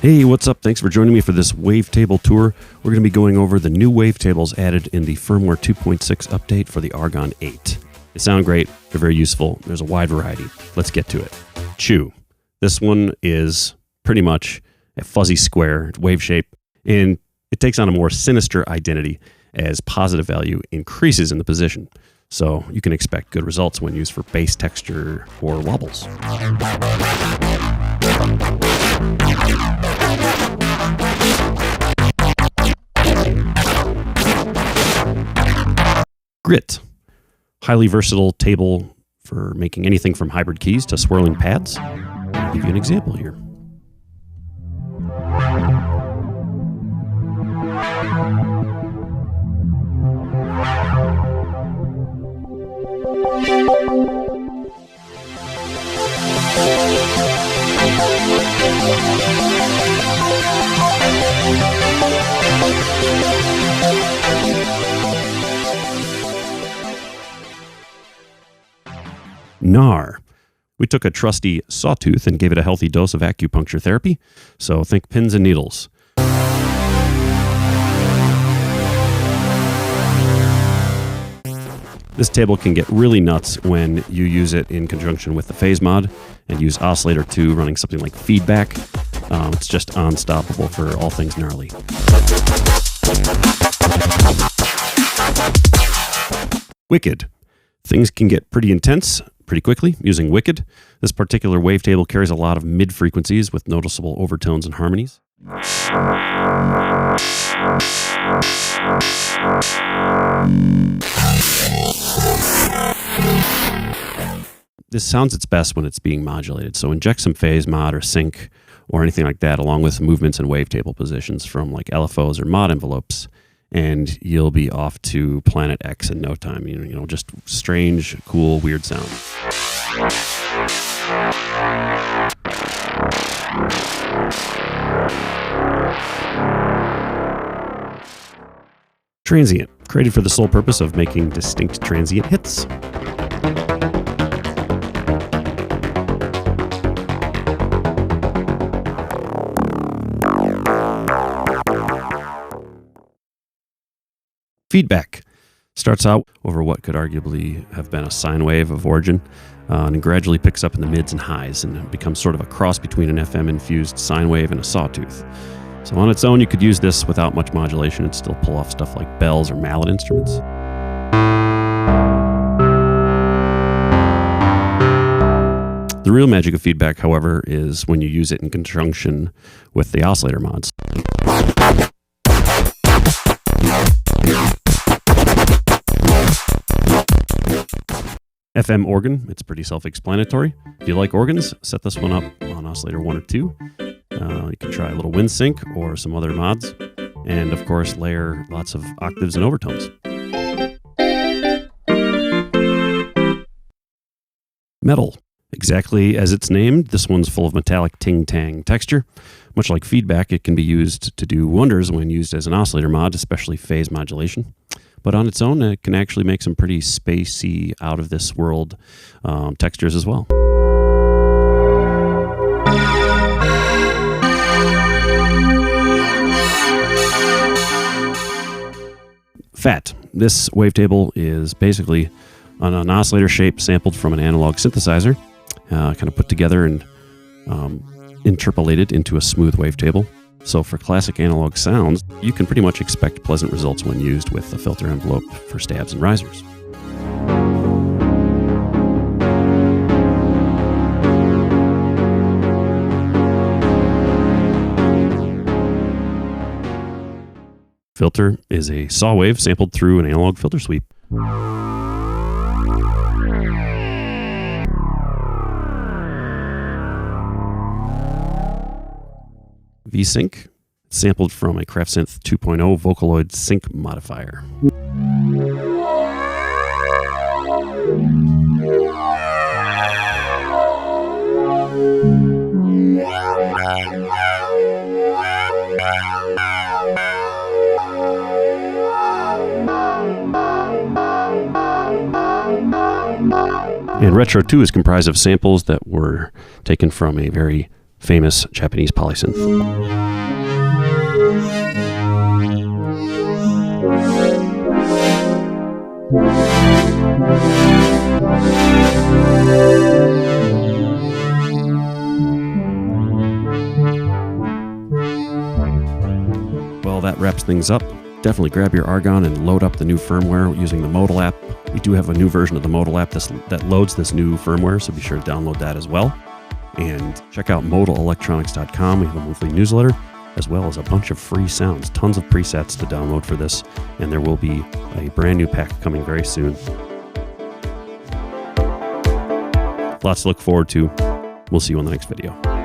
Hey, what's up? Thanks for joining me for this Wavetable tour. We're going to be going over the new Wavetables added in the Firmware 2.6 update for the ARGON-8. They sound great. They're very useful. There's a wide variety. Let's get to it. Chew. This one is pretty much a fuzzy square wave shape, and it takes on a more sinister identity as positive value increases in the position. So you can expect good results when used for bass texture or wobbles. Grit. Highly versatile table for making anything from hybrid keys to swirling pads. I'll give you an example here. NAR. We took a trusty sawtooth and gave it a healthy dose of acupuncture therapy, so think pins and needles. This table can get really nuts when you use it in conjunction with the phase mod and use Oscillator 2 running something like feedback. It's just unstoppable for all things gnarly. Wicked. Things can get pretty intense pretty quickly using Wicked. This particular wavetable carries a lot of mid-frequencies with noticeable overtones and harmonies. This sounds its best when it's being modulated, so inject some phase mod or sync or anything like that along with movements and wavetable positions from like LFOs or mod envelopes, and you'll be off to Planet X in no time. You know, just strange, cool, weird sound. Transient, created for the sole purpose of making distinct transient hits. Feedback starts out over what could arguably have been a sine wave of origin, and it gradually picks up in the mids and highs and becomes sort of a cross between an FM-infused sine wave and a sawtooth. So on its own, you could use this without much modulation and still pull off stuff like bells or mallet instruments. The real magic of feedback, however, is when you use it in conjunction with the oscillator mods. FM organ, it's pretty self-explanatory. If you like organs, set this one up on oscillator 1 or 2. You can try a little wind sync or some other mods. And of course, layer lots of octaves and overtones. Metal. Exactly as it's named, this one's full of metallic ting-tang texture. Much like feedback, it can be used to do wonders when used as an oscillator mod, especially phase modulation. But on its own, it can actually make some pretty spacey, out-of-this-world textures as well. Fat. This wavetable is basically an oscillator shape sampled from an analog synthesizer, kind of put together and interpolated into a smooth wavetable. So for classic analog sounds, you can pretty much expect pleasant results when used with a filter envelope for stabs and risers. Filter is a saw wave sampled through an analog filter sweep. V-Sync, sampled from a CraftSynth 2.0 Vocaloid sync modifier. And Retro 2 is comprised of samples that were taken from a very famous Japanese polysynth. Well, that wraps things up. Definitely grab your Argon and load up the new firmware using the Modal app. We do have a new version of the Modal app that loads this new firmware, so be sure to download that as well. And check out modalelectronics.com. We have a monthly newsletter, as well as a bunch of free sounds, tons of presets to download for this, and there will be a brand new pack coming very soon. Lots to look forward to. We'll see you on the next video.